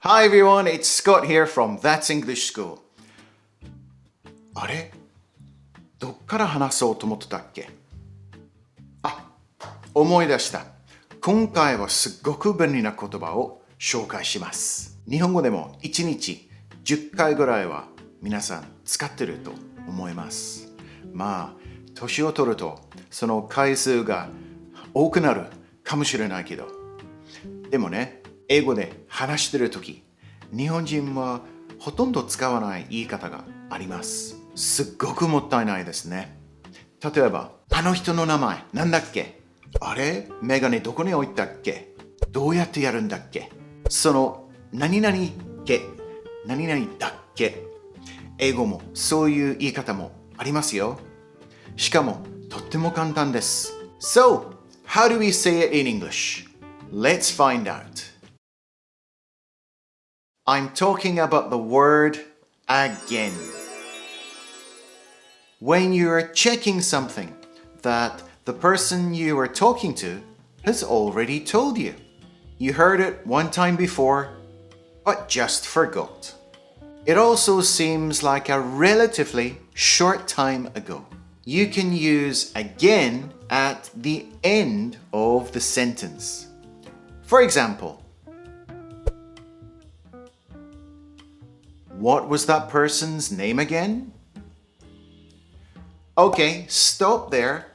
Hi everyone, it's Scott here from That's English School. あれ？どっから話そうと思ってたっけ？思い出した。今回はすっごく便利な言葉を紹介します。日本語でも1日10回ぐらいは皆さん使ってると思います。まあ、年を取るとその回数が多くなるかもしれないけど、でもね、英語で話してるとき、日本人はほとんど使わない言い方があります。すっごくもったいないですね。例えば、あの人の名前なんだっけ？あれ？メガネどこに置いたっけ？どうやってやるんだっけ？その何々け、何々だっけ？英語もそういう言い方もありますよ。しかもとっても簡単です。So, how do we say it in English? Let's find out. I'm talking about the word again. When you are checking something that the person you are talking to has already told you. You heard it one time before, but just forgot. It also seems like a relatively short time ago. You can use again at the end of the sentence. For example, what was that person's name again? Okay, stop there.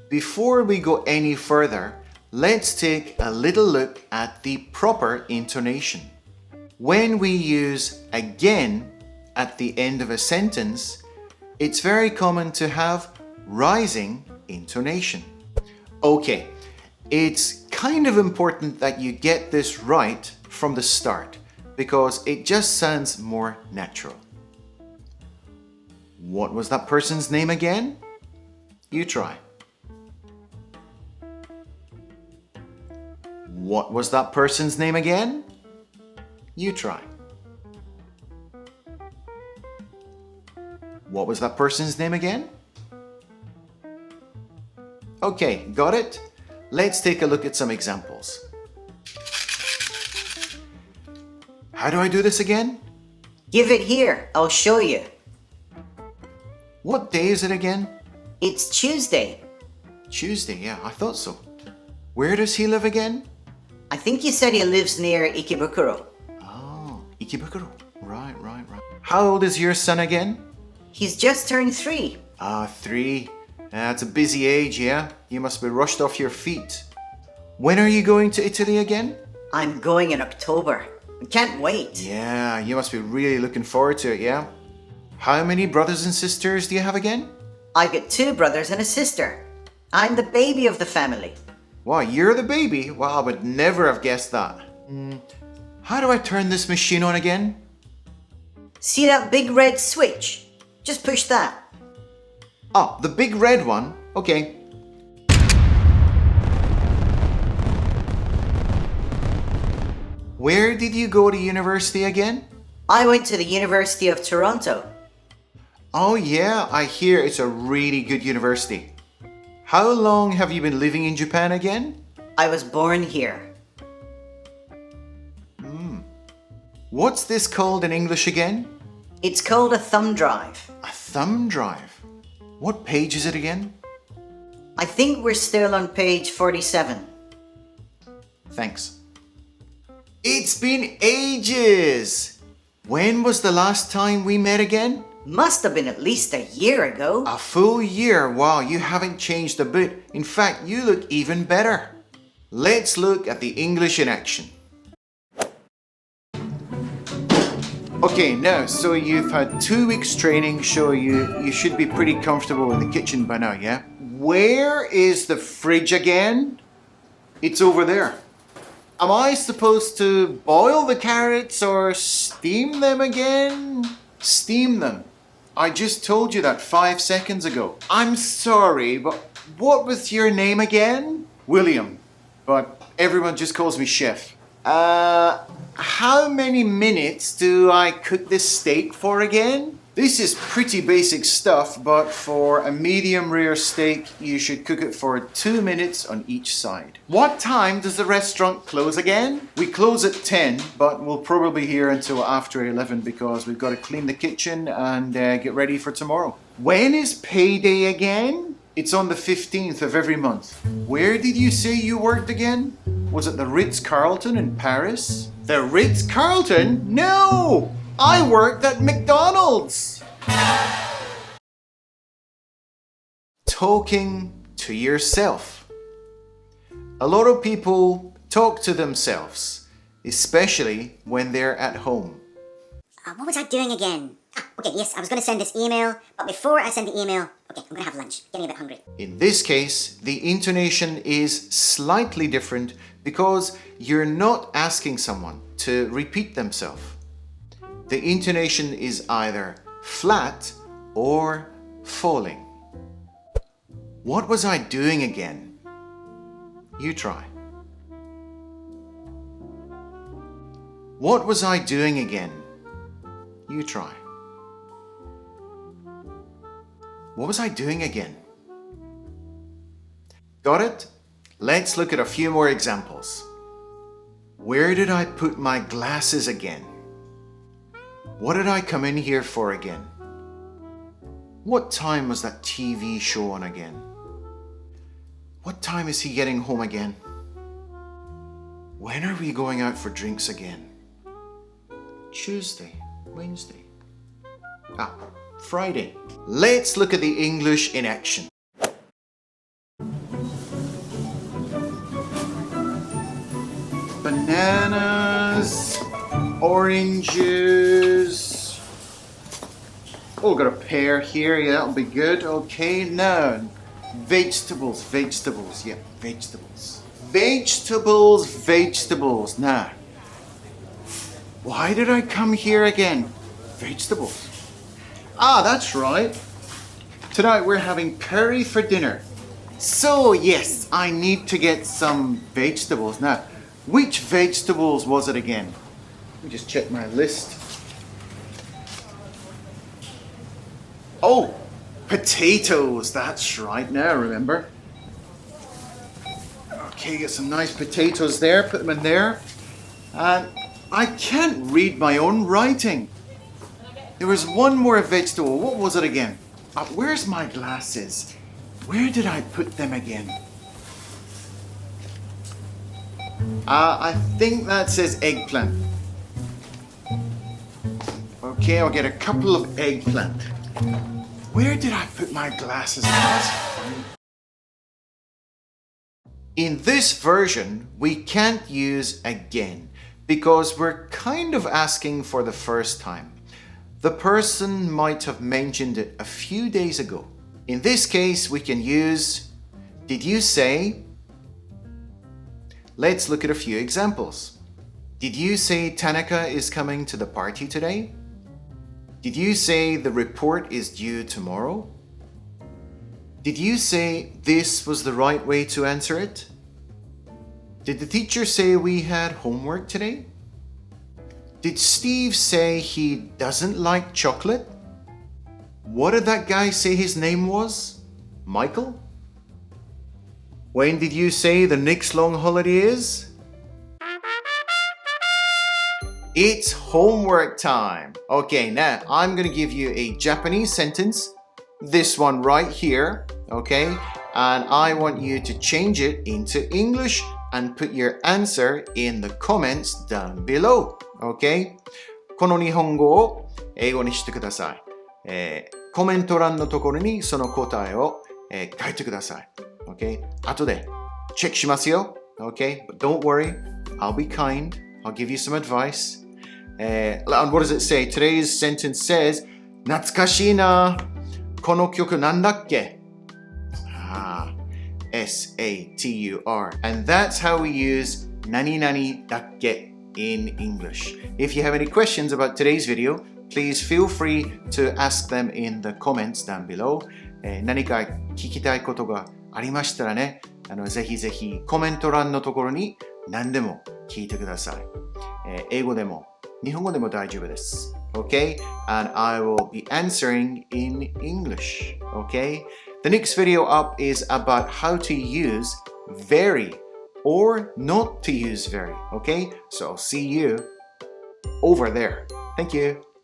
Before we go any further, let's take a little look at the proper intonation. When we use again at the end of a sentence, it's very common to have rising intonation. Okay, it's kind of important that you get this right from the start because it just sounds more natural. What was that person's name again? You try. What was that person's name again? You try. What was that person's name again? Okay, got it? Let's take a look at some examples. How do I do this again? Give it here, I'll show you. What day is it again? It's Tuesday. Tuesday, yeah, I thought so. Where does he live again? I think you said he lives near Ikebukuro. Oh, Ikebukuro. Right. How old is your son again? He's just turned 3. 3. That's a busy age, yeah? You must be rushed off your feet. When are you going to Italy again? I'm going in October. I can't wait. Yeah, you must be really looking forward to it, yeah? How many brothers and sisters do you have again? I've got 2 brothers and a sister. I'm the baby of the family. Wow, you're the baby? Wow, I would never have guessed that. How do I turn this machine on again? See that big red switch? Just push that. Oh, the big red one? Okay. Where did you go to university again? I went to the University of Toronto. Oh yeah, I hear it's a really good university. How long have you been living in Japan again? I was born here. What's this called in English again? It's called a thumb drive. A thumb drive. What page is it again? I think we're still on page 47. Thanks. It's been ages! When was the last time we met again? Must have been at least a year ago. A full year. Wow, you haven't changed a bit. In fact, you look even better. Let's look at the English in action. Okay, now, so you've had 2 weeks training, so you should be pretty comfortable in the kitchen by now, yeah? Where is the fridge again? It's over there. Am I supposed to boil the carrots or steam them again? Steam them. I just told you that 5 seconds ago. I'm sorry, but what was your name again? William, but everyone just calls me Chef. How many minutes do I cook this steak for again? This is pretty basic stuff, but for a medium rare steak, you should cook it for 2 minutes on each side. What time does the restaurant close again? We close at 10, but we'll probably be here until after 11 because we've got to clean the kitchen and get ready for tomorrow. When is payday again? It's on the 15th of every month. Where did you say you worked again? Was it the Ritz-Carlton in Paris? The Ritz-Carlton? No! I worked at McDonald's! Talking to yourself. A lot of people talk to themselves, especially when they're at home. What was I doing again? Okay, yes, I was going to send this email, but before I send the email, okay, I'm going to have lunch. Getting a bit hungry. In this case, the intonation is slightly different because you're not asking someone to repeat themselves. The intonation is either flat or falling. What was I doing again? You try. What was I doing again? You try. What was I doing again? Got it? Let's look at a few more examples. Where did I put my glasses again? What did I come in here for again? What time was that TV show on again? What time is he getting home again? When are we going out for drinks again? Tuesday, Wednesday. Friday. Let's look at the English in action. Bananas, oranges. Oh, got a pear here. Yeah, that'll be good. Okay, now vegetables. Yeah, vegetables. Vegetables. Now, why did I come here again? Vegetables. That's right. Tonight we're having curry for dinner. So yes, I need to get some vegetables. Now, which vegetables was it again? Let me just check my list. Oh, potatoes. That's right. Now remember. Okay, get some nice potatoes there. Put them in there. And I can't read my own writing. There was one more vegetable. What was it again? Where's my glasses? Where did I put them again? I think that says eggplant. Okay, I'll get a couple of eggplant. Where did I put my glasses? That's funny. In this version, we can't use again because we're kind of asking for the first time. The person might have mentioned it a few days ago. In this case, we can use did you say? Let's look at a few examples. Did you say Tanaka is coming to the party today? Did you say the report is due tomorrow? Did you say this was the right way to answer it? Did the teacher say we had homework today? Did Steve say he doesn't like chocolate? What did that guy say his name was? Michael? When did you say the next long holiday is? It's homework time. Okay, now I'm going to give you a Japanese sentence. This one right here, okay? And I want you to change it into English and put your answer in the comments down below. Okay? この日本語を英語にしてください。コメント欄のところにその答えを、書いてください。Okay? 後でチェックしますよ。Okay? But don't worry. I'll be kind. I'll give you some advice. And what does it say? Today's sentence says, 懐かしいな。この曲なんだっけ? S-A-T-U-R. And that's how we use 何々だっけ in English. If you have any questions about today's video, please feel free to ask them in the comments down below. 何か聞きたいことがありましたらね、ぜひぜひコメント欄のところに何でも聞いてください。英語でも日本語でも大丈夫です。Okay? And I will be answering in English. Okay? The next video up is about how to use very or not to use very. Okay? So I'll see you over there. Thank you.